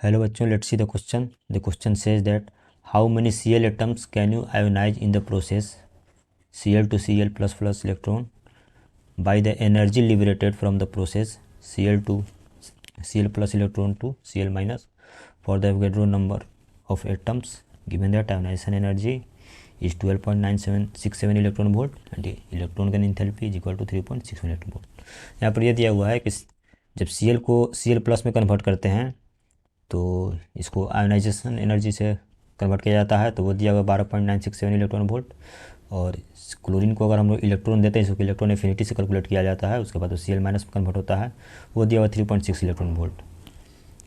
Hello bachchon, let's see the question. The question says that how many Cl atoms can you ionize in the process Cl to Cl plus plus electron by the energy liberated from the process Cl to Cl plus electron to Cl minus for the Avogadro number of atoms given that ionization energy is 12.9767 electron volt and electron का enthalpy is equal to 3.61 electron volt. यहाँ पर यह दिया हुआ है कि जब Cl को Cl प्लस में कन्वर्ट करते हैं तो इसको आयोनाइजेशन एनर्जी से कन्वर्ट किया जाता है, तो वो दिया हुआ 12.967 इलेक्ट्रॉन वोल्ट। और क्लोरीन को अगर हम लोग इलेक्ट्रॉन देते हैं, इसको इलेक्ट्रॉन एफिनिटी से कैलकुलेट किया जाता है, उसके बाद वो Cl माइनस में कन्वर्ट होता है, वो दिया हुआ 3.6 इलेक्ट्रॉन वोल्ट।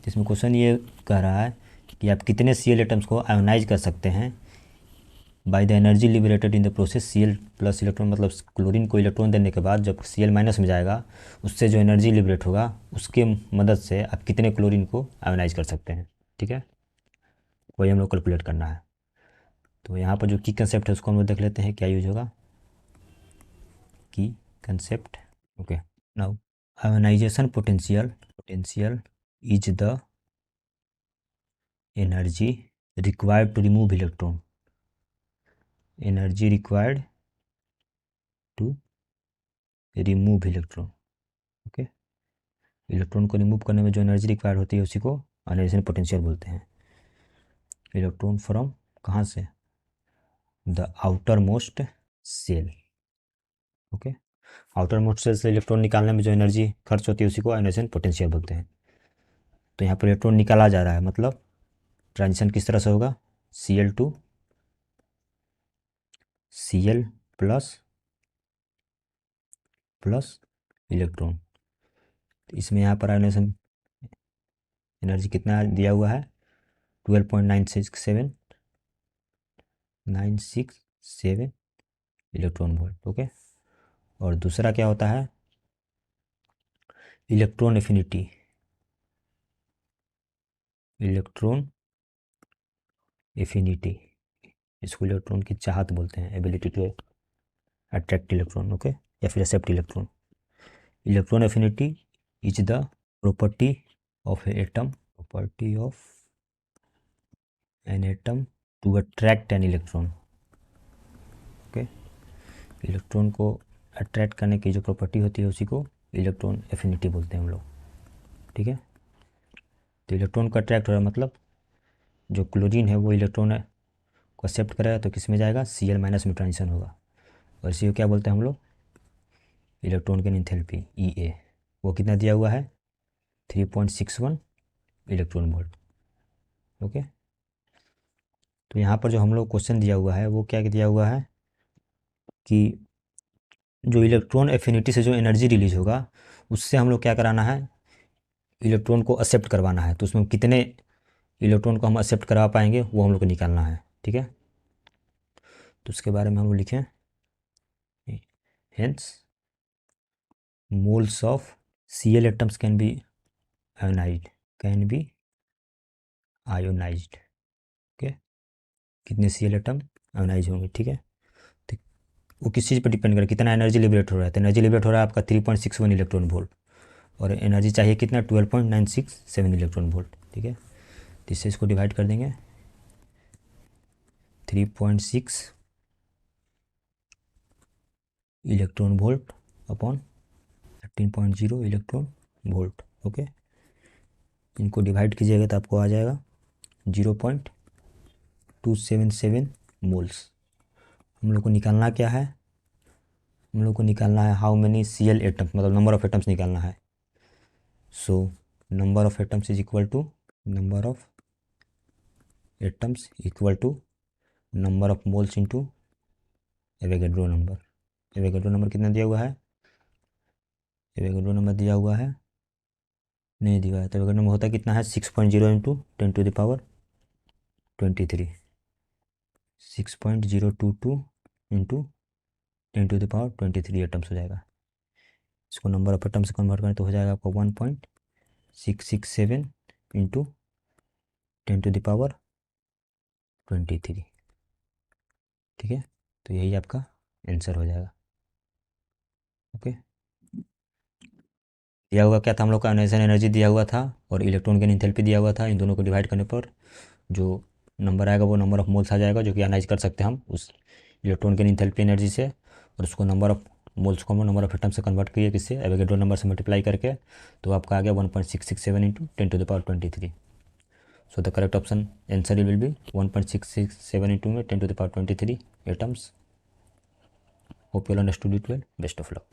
इसमें क्वेश्चन ये कह रहा है कि आप कितने Cl एटम्स को आयोनाइज कर सकते हैं by the energy liberated in the process Cl plus electron, मतलब क्लोरीन को इलेक्ट्रॉन देने के बाद जब Cl माइनस में जाएगा उससे जो एनर्जी लिबरेट होगा उसके मदद से आप कितने क्लोरीन को आयोनाइज कर सकते हैं। ठीक है, वही हम लोग कैलकुलेट करना है। तो यहाँ पर जो की कंसेप्ट है उसको हम लोग देख लेते हैं क्या यूज होगा। की concept, okay. Now ionization potential is the energy required to remove electron, energy required to remove electron. Okay, electron को रिमूव करने में जो एनर्जी रिक्वायर्ड होती है उसी को आयोनाइजेशन पोटेंशियल बोलते हैं। इलेक्ट्रॉन फ्रॉम कहाँ से, the outermost shell. Okay, outermost shell से इलेक्ट्रॉन निकालने में जो एनर्जी खर्च होती है उसी को आयोनाइजेशन पोटेंशियल बोलते हैं। तो यहाँ पर इलेक्ट्रॉन निकाला जा रहा है, मतलब ट्रांजिशन किस तरह से होगा, Cl to Cl plus plus electron. तो इसमें यहाँ पर आयोनाइजेशन एनर्जी कितना दिया हुआ है, 12.967 इलेक्ट्रॉन वोल्ट। ओके, और दूसरा क्या होता है, इलेक्ट्रॉन एफिनिटी, इलेक्ट्रॉन एफिनिटी, इसको इलेक्ट्रॉन की चाहत बोलते हैं, ability to attract electron. Okay, या फिर accept electron. Electron affinity is the property of atom, property of an atom to attract an electron. Okay, electron को अट्रैक्ट करने की जो प्रॉपर्टी होती है उसी को इलेक्ट्रॉन एफिनिटी बोलते हैं हम लोग। ठीक है, तो इलेक्ट्रॉन का अट्रैक्ट हो रहा है मतलब जो क्लोरीन है वो इलेक्ट्रॉन को एक्सेप्ट करेगा तो किस में जाएगा, Cl माइनस में ट्रांजिशन होगा। और इसी को क्या बोलते हैं हम लोग, इलेक्ट्रॉन की एंथैल्पी E a, वो कितना दिया हुआ है, 3.61 इलेक्ट्रॉन वोल्ट। ओके, तो यहाँ पर जो हम लोग क्वेश्चन दिया हुआ है वो क्या दिया हुआ है कि जो इलेक्ट्रॉन एफिनिटी से जो एनर्जी रिलीज होगा उससे हम लोग क्या कराना है, इलेक्ट्रॉन को एक्सेप्ट करवाना है। तो उसमें कितने इलेक्ट्रॉन को हम एक्सेप्ट करवा पाएंगे वो हम लोग को निकालना है। ठीक है, तो उसके बारे में हम लोग लिखें, hence moles of Cl atoms can be ionised, can be ionised. Okay, कितने Cl एटम आयोनाइज होंगे। ठीक है, तो वो किस चीज़ पर डिपेंड करेगा, कितना एनर्जी लिबरेट हो रहा है। तो एनर्जी लिबरेट हो रहा है आपका 3.61 इलेक्ट्रॉन वोल्ट, और एनर्जी चाहिए कितना, 12.967 इलेक्ट्रॉन वोल्ट। ठीक है, तो इससे इसको डिवाइड कर देंगे, 3.6 electron volt upon 13.0 electron volt. Okay, इनको डिवाइड कीजिएगा तो आपको आ जाएगा 0.277 मोल्स। हम लोग को निकालना क्या है, हम लोग को निकालना है हाउ मेनी Cl एटम्स, मतलब नंबर ऑफ एटम्स निकालना है। So number of atoms is equal to number of atoms equal to number of moles into Avogadro number. Avogadro number कितना दिया हुआ है, एवोगैड्रो नंबर दिया हुआ है, नहीं दिया है। तो एवोगैड्रो नंबर होता है कितना है, 6.0 इंटू 10⁻23, 6.022 इंटू 10⁻23 एटम्स हो जाएगा। इसको नंबर ऑफ एटम्स से कन्वर्ट करें तो हो जाएगा आपको 1.667 इंटू 10⁻23। ठीक है, तो यही आपका आंसर हो जाएगा। ओके। दिया हुआ क्या था हम लोग का, आयोनाइजेशन एनर्जी दिया हुआ था और इलेक्ट्रॉन गेन एंथैल्पी दिया हुआ था। इन दोनों को डिवाइड करने पर जो नंबर आएगा वो नंबर ऑफ मोल्स आ जाएगा, जो कि एनालाइज कर सकते हैं हम उस इलेक्ट्रॉन गेन एंथैल्पी एनर्जी से, और उसको नंबर ऑफ मोल्स को नंबर ऑफ एटम से कन्वर्ट किए किससे, एवोगैड्रो नंबर से मल्टीप्लाई करके, तो आपका आ गया 1.667 into 10⁻23। So the correct option answer will be 1.667 into में 10⁻23 atoms. Hope you understood it well, best of luck.